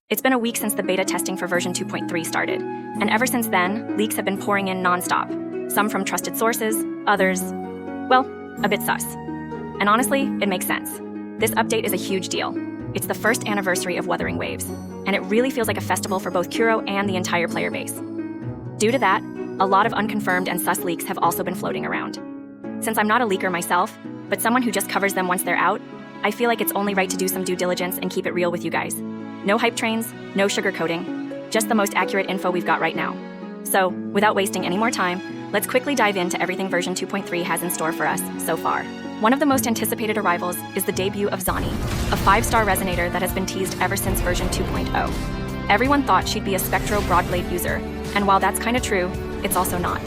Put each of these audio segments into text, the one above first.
It's been a week since the beta testing for version 2.3 started, and ever since then, leaks have been pouring in nonstop. Some from trusted sources, others, well, a bit sus. And honestly, it makes sense. This update is a huge deal. It's the first anniversary of Wuthering Waves, and it really feels like a festival for both Kuro and the entire player base. Due to that, a lot of unconfirmed and sus leaks have also been floating around. Since I'm not a leaker myself, but someone who just covers them once they're out, I feel like it's only right to do some due diligence and keep it real with you guys. No hype trains, no sugarcoating, just the most accurate info we've got right now. So, without wasting any more time, let's quickly dive into everything version 2.3 has in store for us so far. One of the most anticipated arrivals is the debut of Zani, a 5-star resonator that has been teased ever since version 2.0. Everyone thought she'd be a Spectro Broadblade user, and while that's kinda true, it's also not.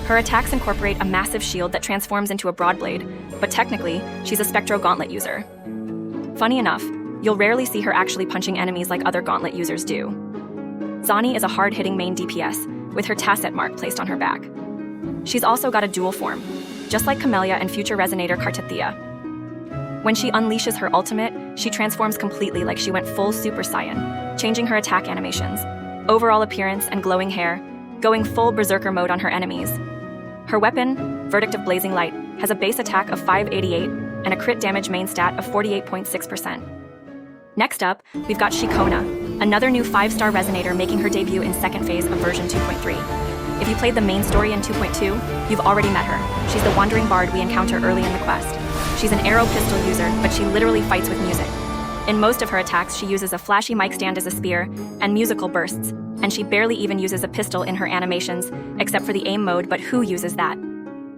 Her attacks incorporate a massive shield that transforms into a Broadblade, but technically, she's a Spectro Gauntlet user. Funny enough, you'll rarely see her actually punching enemies like other Gauntlet users do. Zani is a hard-hitting main DPS, with her Tacet mark placed on her back. She's also got a dual form, just like Camellia and future Resonator Kartithia. When she unleashes her ultimate, she transforms completely like she went full Super Saiyan, changing her attack animations, overall appearance and glowing hair, going full Berserker mode on her enemies. Her weapon, Verdict of Blazing Light, has a base attack of 588 and a crit damage main stat of 48.6%. Next up, we've got Ciaccona, another new 5-star Resonator making her debut in second phase of version 2.3. If you played the main story in 2.2, you've already met her. She's the wandering bard we encounter early in the quest. She's an arrow pistol user, but she literally fights with music. In most of her attacks, she uses a flashy mic stand as a spear and musical bursts, and she barely even uses a pistol in her animations, except for the aim mode, but who uses that?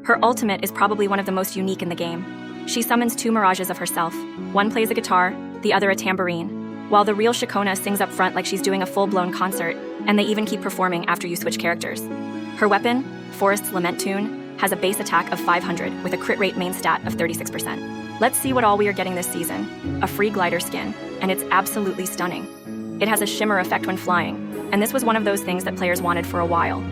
Her ultimate is probably one of the most unique in the game. She summons 2 mirages of herself. One plays a guitar, the other a tambourine, while the real Ciaccona sings up front like she's doing a full-blown concert, and they even keep performing after you switch characters. Her weapon, Forest's Lament Tune, has a base attack of 500 with a crit rate main stat of 36%. Let's see what all we are getting this season. A free glider skin, and it's absolutely stunning. It has a shimmer effect when flying, and this was one of those things that players wanted for a while.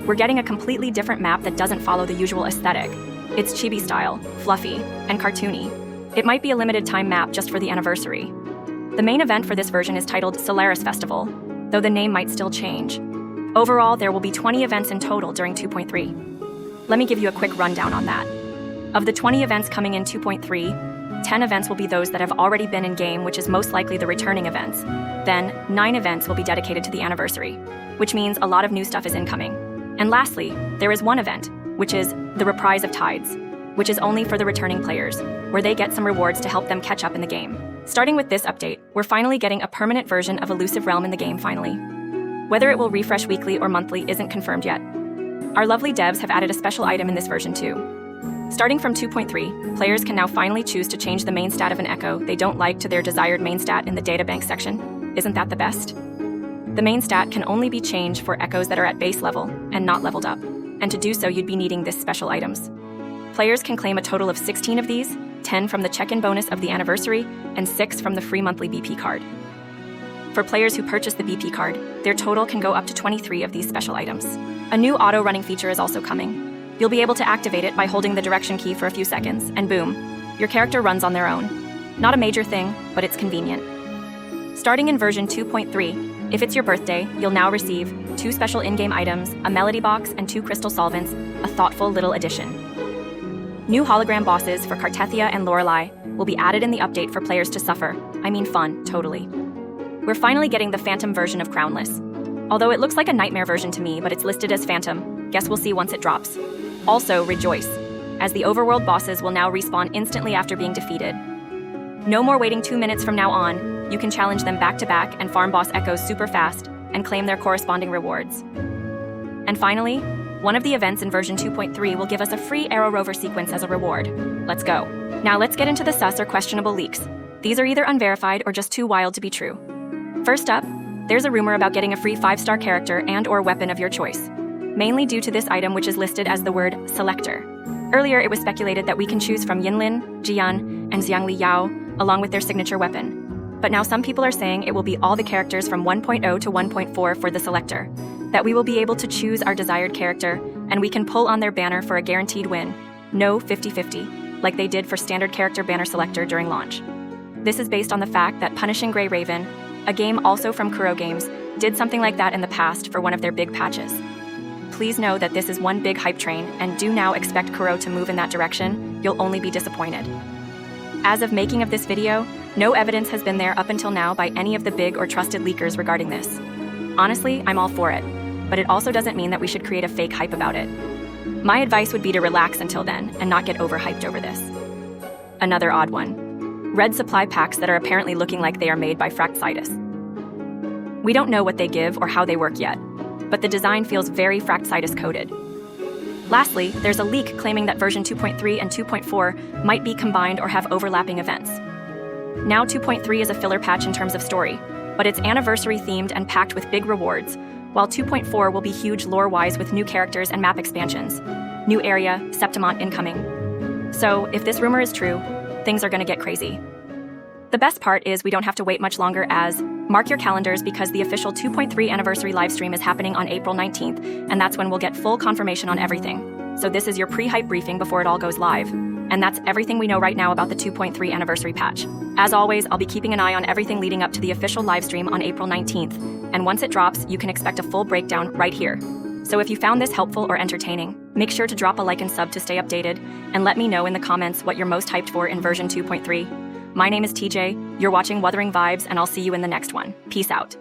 We're getting a completely different map that doesn't follow the usual aesthetic. It's chibi style, fluffy, and cartoony. It might be a limited time map just for the anniversary. The main event for this version is titled Solaris Festival, though the name might still change. Overall, there will be 20 events in total during 2.3. Let me give you a quick rundown on that. Of the 20 events coming in 2.3, 10 events will be those that have already been in-game, which is most likely the returning events. Then, 9 events will be dedicated to the anniversary, which means a lot of new stuff is incoming. And lastly, there is one event, which is the Reprise of Tides, which is only for the returning players, where they get some rewards to help them catch up in the game. Starting with this update, we're finally getting a permanent version of Elusive Realm in the game finally. Whether it will refresh weekly or monthly isn't confirmed yet. Our lovely devs have added a special item in this version too. Starting from 2.3, players can now finally choose to change the main stat of an echo they don't like to their desired main stat in the databank section. Isn't that the best? The main stat can only be changed for echoes that are at base level and not leveled up, and to do so you'd be needing this special items. Players can claim a total of 16 of these, 10 from the check-in bonus of the anniversary, and 6 from the free monthly BP card. For players who purchase the BP card, their total can go up to 23 of these special items. A new auto-running feature is also coming. You'll be able to activate it by holding the direction key for a few seconds, and boom, your character runs on their own. Not a major thing, but it's convenient. Starting in version 2.3, if it's your birthday, you'll now receive 2 special in-game items, a melody box, and 2 crystal solvents, a thoughtful little addition. New hologram bosses for Kartithia and Lorelei will be added in the update for players to suffer. I mean fun, totally. We're finally getting the Phantom version of Crownless. Although it looks like a Nightmare version to me, but it's listed as Phantom. Guess we'll see once it drops. Also, rejoice, as the overworld bosses will now respawn instantly after being defeated. No more waiting 2 minutes from now on. You can challenge them back-to-back and farm boss echoes super fast and claim their corresponding rewards. And finally, one of the events in version 2.3 will give us a free Arrow Rover sequence as a reward. Let's go. Now let's get into the sus or questionable leaks. These are either unverified or just too wild to be true. First up, there's a rumor about getting a free 5-star character and/or weapon of your choice, mainly due to this item which is listed as the word Selector. Earlier, it was speculated that we can choose from Yinlin, Jian, and Xiangli Yao, along with their signature weapon. But now some people are saying it will be all the characters from 1.0 to 1.4 for the Selector, that we will be able to choose our desired character, and we can pull on their banner for a guaranteed win. No 50-50, like they did for standard character banner selector during launch. This is based on the fact that Punishing Grey Raven, A game also from Kuro Games did something like that in the past for one of their big patches. Please know that this is one big hype train, and do now expect Kuro to move in that direction. You'll only be disappointed. As of making of this video, no evidence has been there up until now by any of the big or trusted leakers regarding this. Honestly, I'm all for it, but it also doesn't mean that we should create a fake hype about it. My advice would be to relax until then and not get overhyped over this. Another odd one. Red supply packs that are apparently looking like they are made by Fractsitis. We don't know what they give or how they work yet, but the design feels very Fractsitis coded. Lastly, there's a leak claiming that version 2.3 and 2.4 might be combined or have overlapping events. Now 2.3 is a filler patch in terms of story, but it's anniversary themed and packed with big rewards, while 2.4 will be huge lore-wise with new characters and map expansions. New area, Septimont incoming. So, if this rumor is true, things are gonna get crazy. The best part is we don't have to wait much longer, as mark your calendars, because the official 2.3 anniversary livestream is happening on April 19th, and that's when we'll get full confirmation on everything. So this is your pre-hype briefing before it all goes live. And that's everything we know right now about the 2.3 anniversary patch. As always, I'll be keeping an eye on everything leading up to the official livestream on April 19th, and once it drops, you can expect a full breakdown right here. So if you found this helpful or entertaining, make sure to drop a like and sub to stay updated, and let me know in the comments what you're most hyped for in version 2.3. My name is TJ, you're watching Wuthering Vibes, and I'll see you in the next one. Peace out.